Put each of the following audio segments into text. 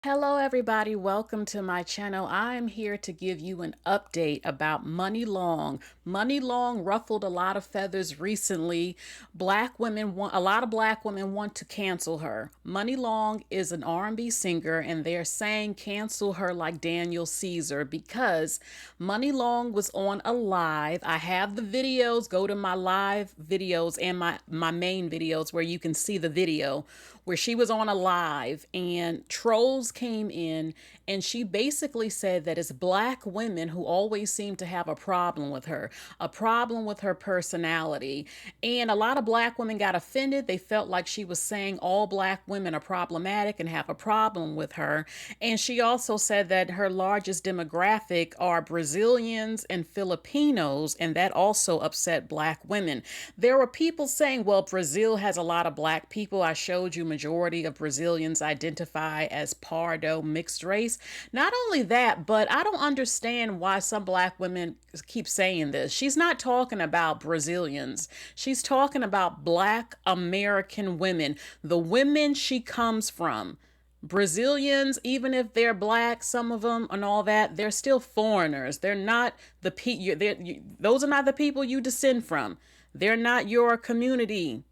Hello everybody, welcome to my channel. I'm here to give you an update about Muni Long. Muni Long ruffled a lot of feathers recently. A lot of black women want to cancel her. Muni Long is an R&B singer and they're saying cancel her like Daniel Caesar because Muni Long was on a live. I have the videos, go to my live videos and my main videos where you can see the video where she was on a live and trolls came in and she basically said that it's black women who always seem to have a problem with her personality. And a lot of black women got offended. They felt like she was saying all black women are problematic and have a problem with her. And she also said that her largest demographic are Brazilians and Filipinos, and that also upset black women. There were people saying, well, Brazil has a lot of black people. I showed you majority of Brazilians identify as Pardo mixed race. Not only that, but I don't understand why some black women keep saying this. She's not talking about Brazilians. She's talking about black American women, the women she comes from. Brazilians, even if they're black, some of them and all that, they're still foreigners. They're not the those are not the people you descend from. They're not your community.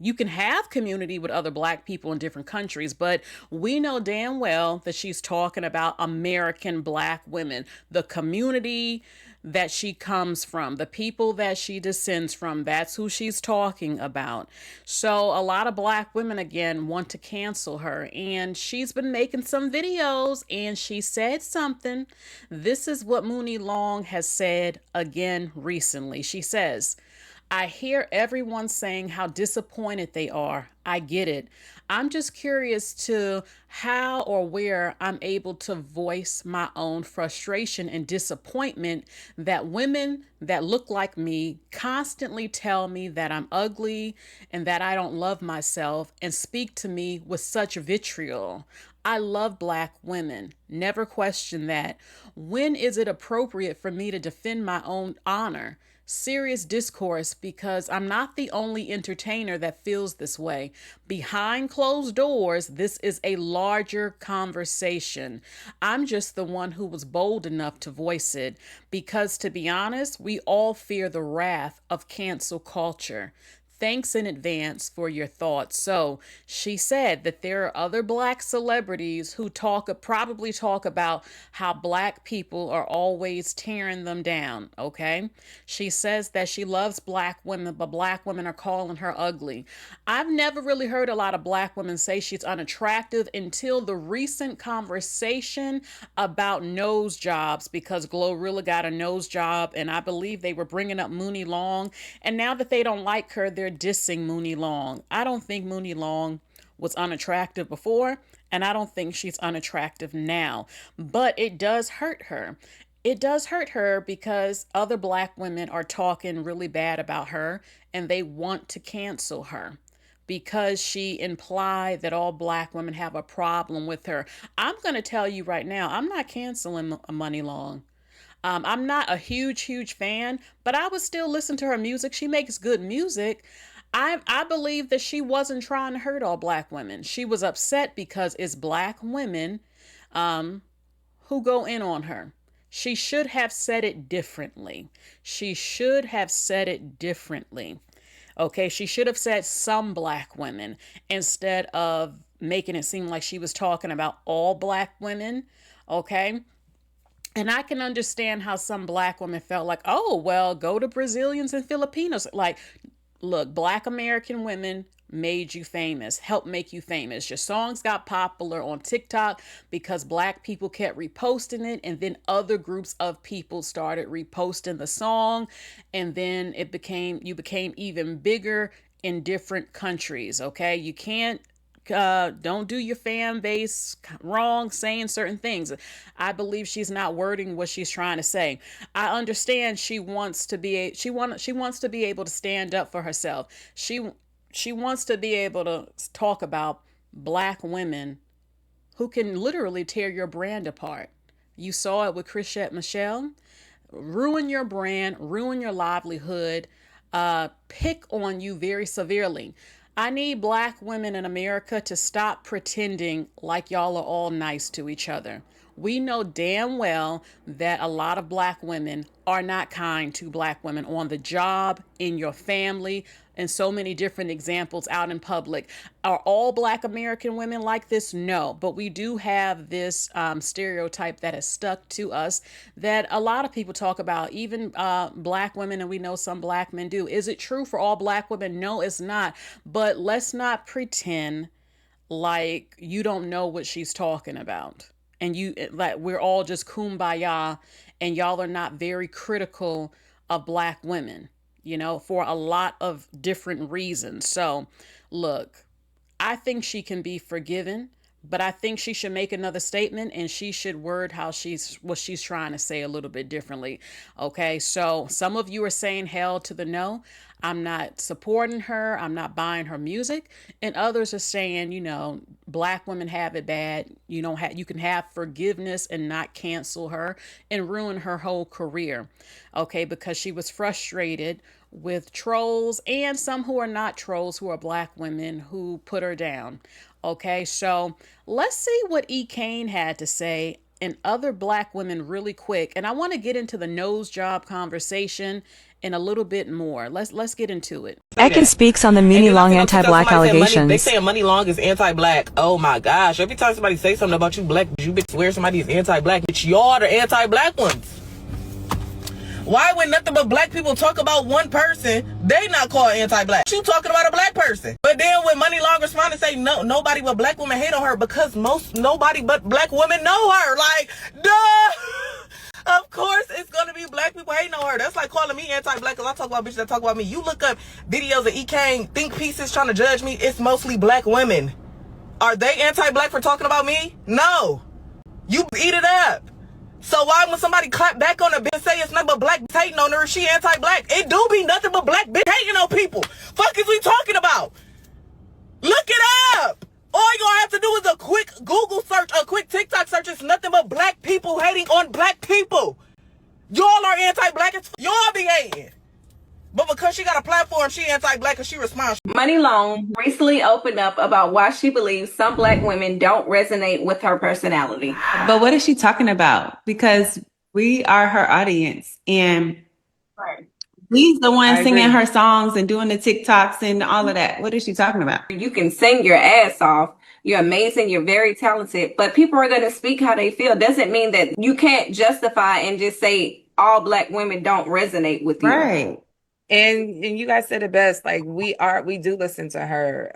You can have community with other black people in different countries, but we know damn well that she's talking about American black women, the community that she comes from, the people that she descends from. That's who she's talking about. So a lot of black women, again, want to cancel her, and she's been making some videos and she said something. This is what Muni Long has said again recently. She says, I hear everyone saying how disappointed they are. I get it. I'm just curious to how or where I'm able to voice my own frustration and disappointment that women that look like me constantly tell me that I'm ugly and that I don't love myself and speak to me with such vitriol. I love black women. Never question that. When is it appropriate for me to defend my own honor? Serious discourse, because I'm not the only entertainer that feels this way. Behind closed doors, this is a larger conversation. I'm just the one who was bold enough to voice it because, to be honest, we all fear the wrath of cancel culture. Thanks in advance for your thoughts. So she said that there are other black celebrities who probably talk about how black people are always tearing them down. Okay. She says that she loves black women, but black women are calling her ugly. I've never really heard a lot of black women say she's unattractive until the recent conversation about nose jobs, because Glorilla got a nose job and I believe they were bringing up Muni Long. And now that they don't like her, they're dissing Muni Long. I don't think Muni Long was unattractive before, and I don't think she's unattractive now. But it does hurt her. It does hurt her because other black women are talking really bad about her and they want to cancel her because she implied that all black women have a problem with her. I'm going to tell you right now, I'm not canceling Muni Long. I'm not a huge fan, but I would still listen to her music. She makes good music. I believe that she wasn't trying to hurt all black women. She was upset because it's black women who go in on her. She should have said it differently. She should have said it differently. Okay, she should have said some black women instead of making it seem like she was talking about all black women. Okay. And I can understand how some black women felt like, oh, well, go to Brazilians and Filipinos. Like, look, black American women made you famous, helped make you famous. Your songs got popular on TikTok because black people kept reposting it. And then other groups of people started reposting the song. And then you became even bigger in different countries. Okay. You can't don't do your fan base wrong saying certain things. I believe she's not wording what she's trying to say. I understand she wants to be she wants to be able to stand up for herself. She wants to be able to talk about black women who can literally tear your brand apart. You saw it with Chrisette Michelle. Ruin your brand, ruin your livelihood, pick on you very severely. I need black women in America to stop pretending like y'all are all nice to each other. We know damn well that a lot of black women are not kind to black women on the job, in your family, and so many different examples out in public. Are all black American women like this? No, but we do have this stereotype that has stuck to us that a lot of people talk about, even black women, and we know some black men do. Is it true for all black women? No, it's not. But let's not pretend like you don't know what she's talking about. And you like we're all just kumbaya and y'all are not very critical of black women, for a lot of different reasons. So, look, I think she can be forgiven, but I think she should make another statement and she should word what she's trying to say a little bit differently. Okay, so some of you are saying hell to the no. I'm not supporting her. I'm not buying her music. And others are saying, black women have it bad. You can have forgiveness and not cancel her and ruin her whole career. Okay, because she was frustrated with trolls and some who are not trolls, who are black women who put her down. Okay, so let's see what E. Kane had to say and other black women really quick. And I want to get into the nose job conversation in a little bit more. Let's get into it. Ekin speaks on the Muni Long anti-black allegations. They saying Money Long is anti-black. Oh my gosh. Every time somebody say something about you black, you bitch swear somebody is anti-black. Bitch, y'all the anti-black ones. Why when nothing but black people talk about one person, they not called anti-black? You talking about a black person. But then when Money Long respond and say no, nobody but black women hate on her because nobody but black women know her. Like, duh. Of course it's gonna be black people hating on her. That's like calling me anti-black because I talk about bitches that talk about me. You look up videos of E. Kane think pieces trying to judge me, it's mostly black women. Are they anti-black for talking about me? No. You eat it up. So why when somebody clap back on a bitch and say it's nothing but black hating on her, she anti-black? It do be nothing but black bitch hating on people. Fuck is we talking about? Look it up. All you gonna have to do is a quick Google search, a quick TikTok search. It's nothing but black people hating on black people. Y'all are anti-black as y'all be hating. But because she got a platform, she anti-black and she responds. Money Long recently opened up about why she believes some black women don't resonate with her personality. But what is she talking about? Because we are her audience and we's the one singing her songs and doing the TikToks and all of that. What is she talking about? You can sing your ass off. You're amazing. You're very talented. But people are going to speak how they feel. Doesn't mean that you can't justify and just say all black women don't resonate with you. Right. And you guys said it best. Like we do listen to her.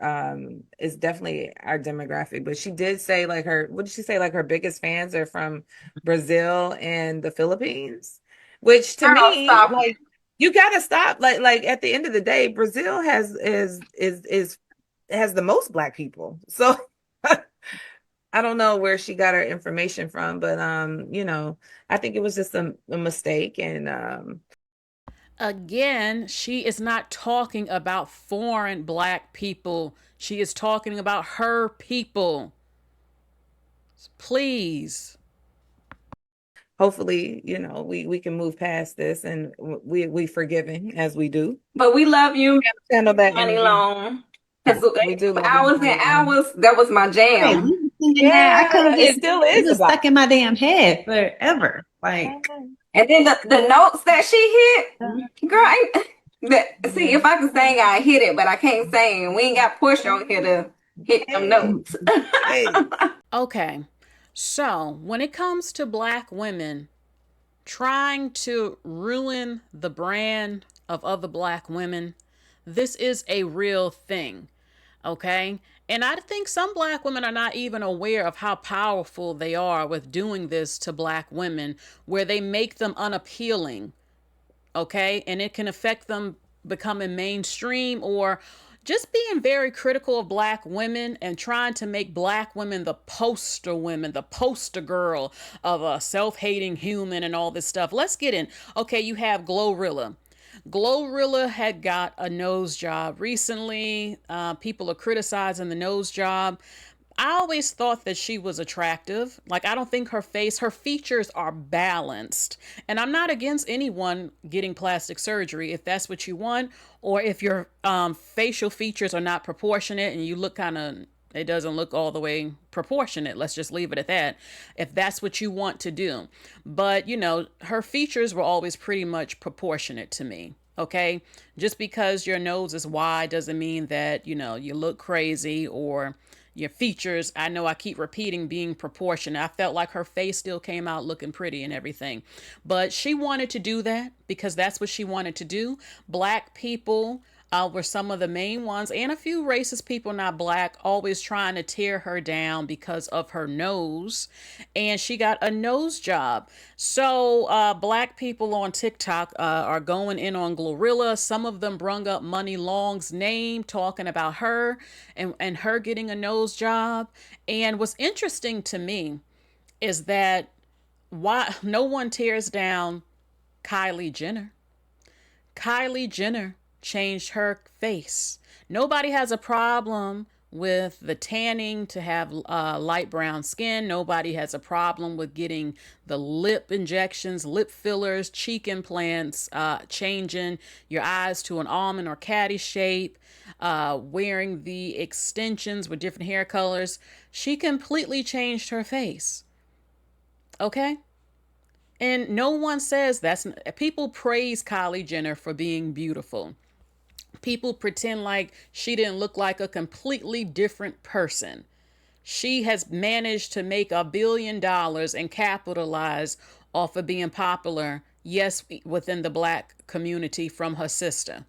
It's definitely our demographic. But she did say like what did she say? Like her biggest fans are from Brazil and the Philippines. Which to me, like you gotta stop. Like at the end of the day, Brazil has the most black people. So I don't know where she got her information from, but I think it was just a mistake. And again, she is not talking about foreign black people. She is talking about her people. Please. Hopefully, we can move past this and we forgiving as we do. But we love you, Money Long. We do hours and hours. That was my jam. Yeah, I could have. It still is. It was stuck in my damn head forever. Like. And then the notes that she hit, girl, see, if I can sing, I hit it, but I can't sing. We ain't got push on here to hit them notes. Okay, so when it comes to black women trying to ruin the brand of other black women, this is a real thing, okay? And I think some black women are not even aware of how powerful they are with doing this to black women, where they make them unappealing, okay? And it can affect them becoming mainstream or just being very critical of black women and trying to make black women, the poster girl of a self-hating human and all this stuff. Let's get in. Okay, you have Glorilla. Glorilla had got a nose job recently. People are criticizing the nose job. I always thought that she was attractive. Like, I don't think her features are balanced. And I'm not against anyone getting plastic surgery if that's what you want, or if your facial features are not proportionate and you look kind of, it doesn't look all the way proportionate. Let's just leave it at that. If that's what you want to do. But, her features were always pretty much proportionate to me. Okay. Just because your nose is wide doesn't mean that, you look crazy, or your features, I know I keep repeating, being proportionate. I felt like her face still came out looking pretty and everything. But she wanted to do that because that's what she wanted to do. Black people were some of the main ones, and a few racist people, not black, always trying to tear her down because of her nose. And she got a nose job. So black people on TikTok are going in on Glorilla. Some of them brung up Money Long's name, talking about her and her getting a nose job. And what's interesting to me is that why no one tears down Kylie Jenner. Kylie Jenner changed her face. Nobody has a problem with the tanning to have light brown skin. Nobody has a problem with getting the lip injections, lip fillers, cheek implants, changing your eyes to an almond or caddy shape, wearing the extensions with different hair colors. She completely changed her face. Okay? And no one says that's, people praise Kylie Jenner for being beautiful. People pretend like she didn't look like a completely different person. She has managed to make $1 billion and capitalize off of being popular, yes, within the black community, from her sister.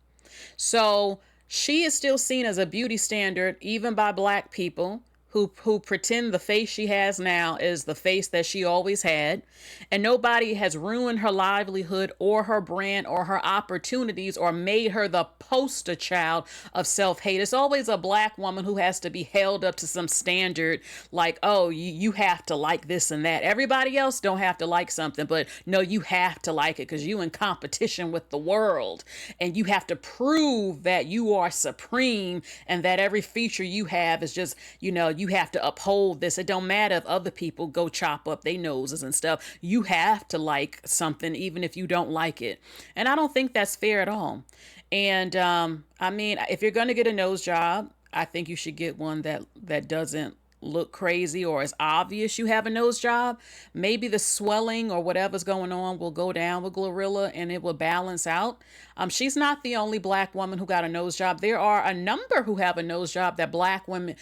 So she is still seen as a beauty standard, even by black people who pretend the face she has now is the face that she always had. And nobody has ruined her livelihood or her brand or her opportunities or made her the poster child of self-hate. It's always a black woman who has to be held up to some standard, like, oh, you have to like this and that. Everybody else don't have to like something, but no, you have to like it because you in competition with the world. And you have to prove that you are supreme and that every feature you have is just, you have to uphold this. It don't matter if other people go chop up their noses and stuff. You have to like something even if you don't like it. And I don't think that's fair at all. And I mean, if you're going to get a nose job, I think you should get one that doesn't look crazy or is obvious you have a nose job. Maybe the swelling or whatever's going on will go down with Glorilla and it will balance out. She's not the only black woman who got a nose job. There are a number who have a nose job that black women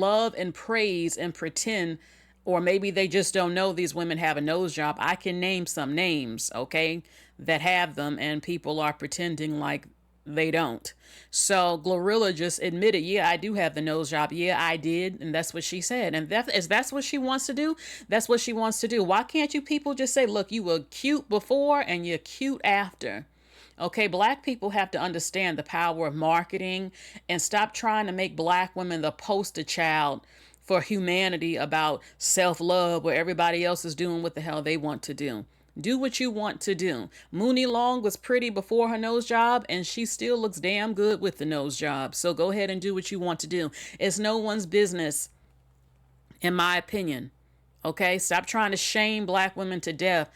love and praise and pretend, or maybe they just don't know these women have a nose job. I can name some names, okay, that have them, and people are pretending like they don't. So Glorilla just admitted, yeah, I do have the nose job. Yeah, I did. And that's what she said. And that's what she wants to do. That's what she wants to do. Why can't you people just say, look, you were cute before and you're cute after? Okay, black people have to understand the power of marketing and stop trying to make black women the poster child for humanity about self-love, where everybody else is doing what the hell they want to do. Do what you want to do. Muni Long was pretty before her nose job, and she still looks damn good with the nose job. So go ahead and do what you want to do. It's no one's business, in my opinion. Okay? Stop trying to shame black women to death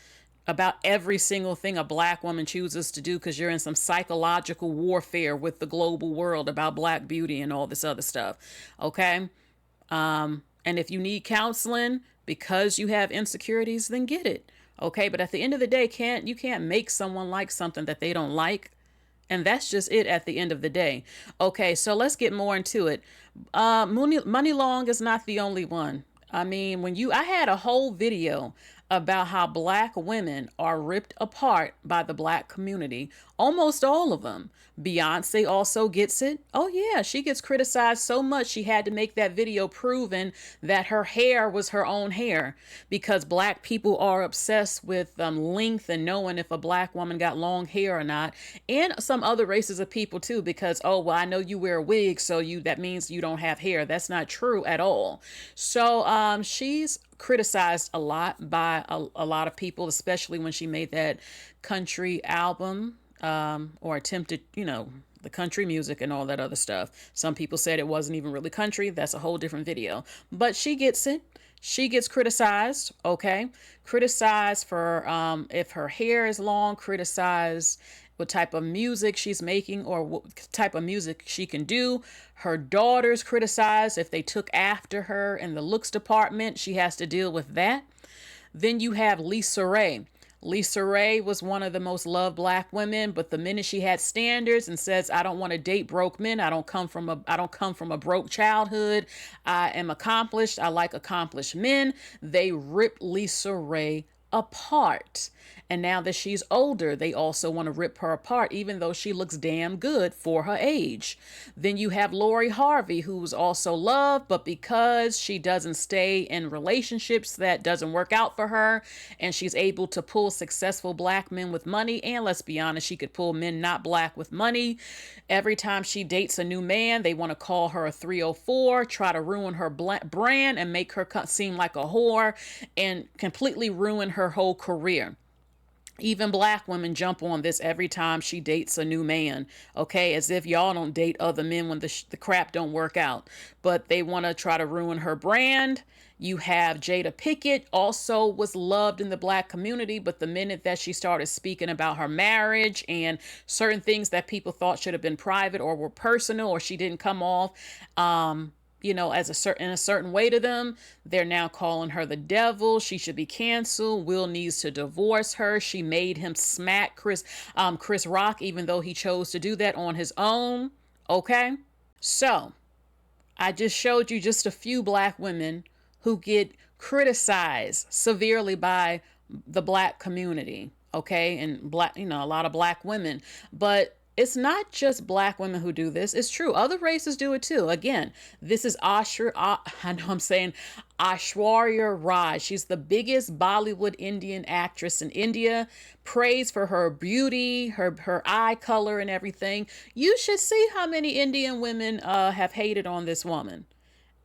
about every single thing a black woman chooses to do because you're in some psychological warfare with the global world about black beauty and all this other stuff. Okay? And if you need counseling because you have insecurities, then get it. Okay, but at the end of the day, you can't make someone like something that they don't like. And that's just it at the end of the day. Okay, so let's get more into it. Money Long is not the only one. I mean, I had a whole video about how black women are ripped apart by the black community. Almost all of them. Beyonce also gets it. Oh yeah, she gets criticized so much she had to make that video proving that her hair was her own hair, because black people are obsessed with length and knowing if a black woman got long hair or not, and some other races of people too, because, oh, well, I know you wear a wig, so that means you don't have hair. That's not true at all. So she's criticized a lot by a lot of people, especially when she made that country album, or attempted, the country music and all that other stuff. Some people said it wasn't even really country. That's a whole different video. But she gets it. She gets criticized, okay? Criticized for if her hair is long, criticized what type of music she's making or what type of music she can do. Her daughters criticized if they took after her in the looks department. She has to deal with that. Then you have Lisa Ray. Lisa Ray was one of the most loved black women, but the minute she had standards and says, I don't want to date broke men, I don't come from a broke childhood, I am accomplished, I like accomplished men, they ripped Lisa Ray apart. And now that she's older, they also want to rip her apart, even though she looks damn good for her age. Then you have Lori Harvey, who's also loved, but because she doesn't stay in relationships that doesn't work out for her, and she's able to pull successful black men with money, and let's be honest, she could pull men not black with money. Every time she dates a new man, they want to call her a 304, try to ruin her brand and make her seem like a whore and completely ruin her whole career. Even black women jump on this every time she dates a new man, okay? As if y'all don't date other men when the crap don't work out. But they want to try to ruin her brand. You have Jada Pinkett, also was loved in the black community, but the minute that she started speaking about her marriage and certain things that people thought should have been private or were personal, or she didn't come off as in a certain way to them, they're now calling her the devil. She should be canceled. Will needs to divorce her. She made him smack Chris Rock, even though he chose to do that on his own. Okay, so I just showed you just a few black women who get criticized severely by the black community. Okay, and a lot of black women, but it's not just black women who do this. It's true. Other races do it too. Again, this is Aishwarya Rai. She's the biggest Bollywood Indian actress in India. Praised for her beauty, her eye color and everything. You should see how many Indian women have hated on this woman.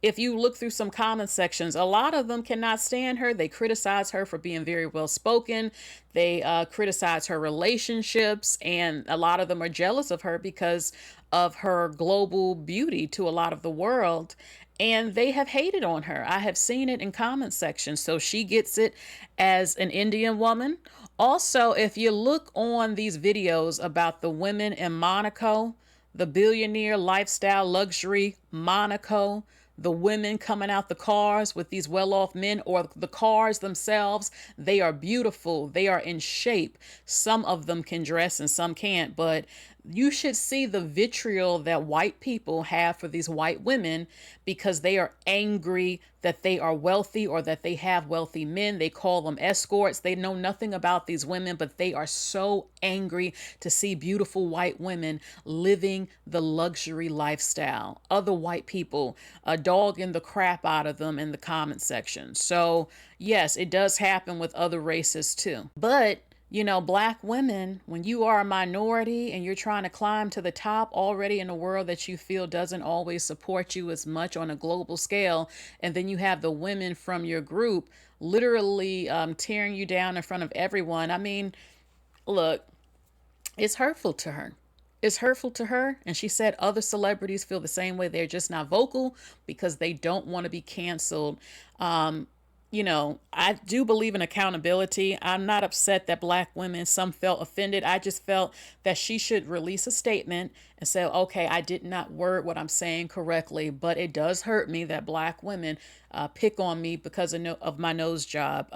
If you look through some comment sections, a lot of them cannot stand her. They criticize her for being very well spoken. They criticize her relationships, and a lot of them are jealous of her because of her global beauty to a lot of the world. And they have hated on her. I have seen it in comment sections. So she gets it as an Indian woman. Also, if you look on these videos about the women in Monaco, the billionaire lifestyle luxury Monaco, the women coming out the cars with these well-off men, or the cars themselves, they are beautiful. They are in shape. Some of them can dress and some can't, but you should see the vitriol that white people have for these white women because they are angry that they are wealthy or that they have wealthy men. They call them escorts. They know nothing about these women, but they are so angry to see beautiful white women living the luxury lifestyle. Other white people dogging the crap out of them in the comment section. So yes, it does happen with other races too. But black women, when you are a minority and you're trying to climb to the top already in a world that you feel doesn't always support you as much on a global scale, and then you have the women from your group literally tearing you down in front of everyone. I mean, look, it's hurtful to her. It's hurtful to her. And she said other celebrities feel the same way. They're just not vocal because they don't want to be canceled. I do believe in accountability. I'm not upset that black women, some felt offended. I just felt that she should release a statement and say, okay, I did not word what I'm saying correctly, but it does hurt me that black women pick on me because of my nose job,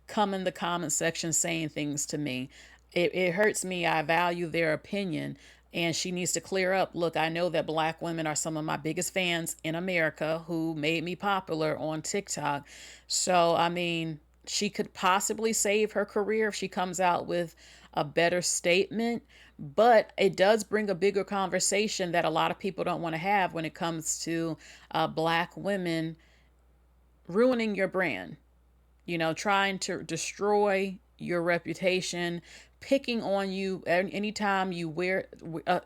come in the comment section saying things to me. It hurts me. I value their opinion. And she needs to clear up. Look, I know that black women are some of my biggest fans in America who made me popular on TikTok. So, I mean, she could possibly save her career if she comes out with a better statement. But it does bring a bigger conversation that a lot of people don't want to have when it comes to black women ruining your brand, trying to destroy your reputation, picking on you anytime you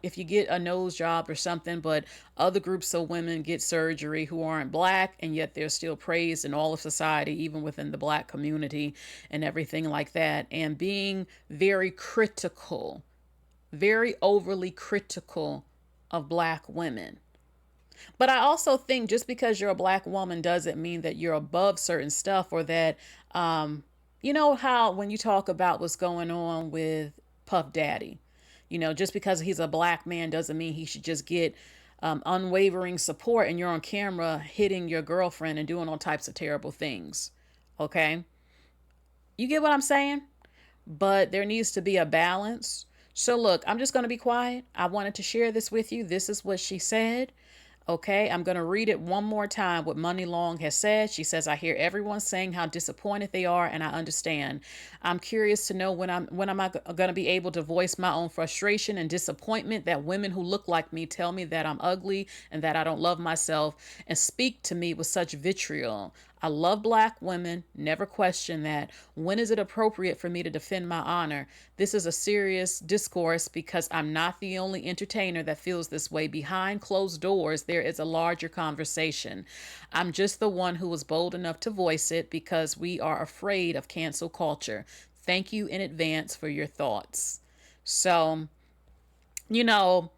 if you get a nose job or something, but other groups of women get surgery who aren't black, and yet they're still praised in all of society, even within the black community and everything like that. And being very critical very overly critical of black women. But I also think just because you're a black woman doesn't mean that you're above certain stuff, or that, you know, how when you talk about what's going on with Puff Daddy, you know, just because he's a black man doesn't mean he should just get unwavering support, and you're on camera hitting your girlfriend and doing all types of terrible things. Okay? You get what I'm saying? But there needs to be a balance. So, look, I'm just going to be quiet. I wanted to share this with you. This is what she said. Okay, I'm going to read it one more time what Money Long has said. She says, I hear everyone saying how disappointed they are, and I understand. I'm curious to know when am I going to be able to voice my own frustration and disappointment that women who look like me tell me that I'm ugly and that I don't love myself and speak to me with such vitriol. I love black women, never question that. When is it appropriate for me to defend my honor? This is a serious discourse because I'm not the only entertainer that feels this way. Behind closed doors, there is a larger conversation. I'm just the one who was bold enough to voice it because we are afraid of cancel culture. Thank you in advance for your thoughts. So, you know,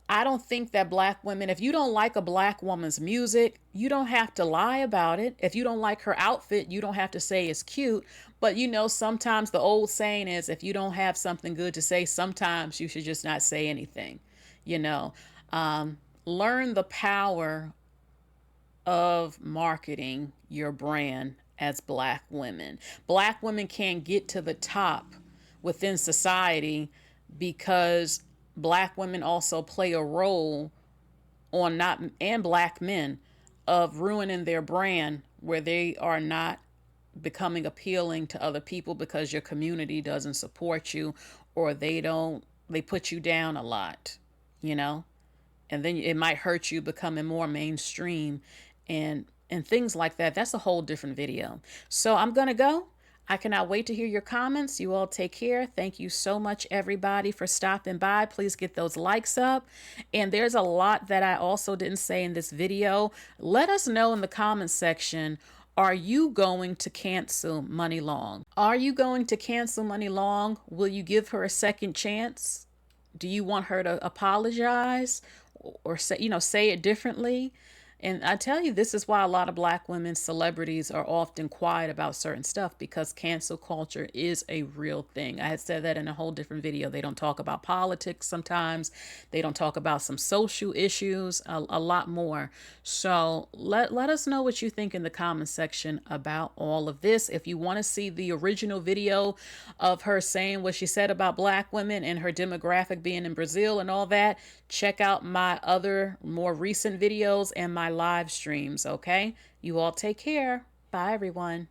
I don't think that black women, if you don't like a black woman's music, you don't have to lie about it. If you don't like her outfit, you don't have to say it's cute. But you know, sometimes the old saying is if you don't have something good to say, sometimes you should just not say anything. You know, learn the power of marketing your brand as black women. Black women can't get to the top within society because black women also play a role on not, and black men, of ruining their brand where they are not becoming appealing to other people because your community doesn't support you, or they put you down a lot, you know? And then it might hurt you becoming more mainstream and things like that. That's a whole different video. So I'm going to go. I cannot wait to hear your comments. You all take care. Thank you so much, everybody, for stopping by. Please get those likes up. And there's a lot that I also didn't say in this video. Let us know in the comments section. Are you going to cancel Money Long? Are you going to cancel Money Long? Will you give her a second chance? Do you want her to apologize or say, say it differently? And I tell you, this is why a lot of black women celebrities are often quiet about certain stuff, because cancel culture is a real thing. I had said that in a whole different video. They don't talk about politics sometimes. They don't talk about some social issues, a lot more. So let us know what you think in the comment section about all of this. If you want to see the original video of her saying what she said about black women and her demographic being in Brazil and all that, check out my other more recent videos and my live streams, okay? You all take care. Bye, everyone.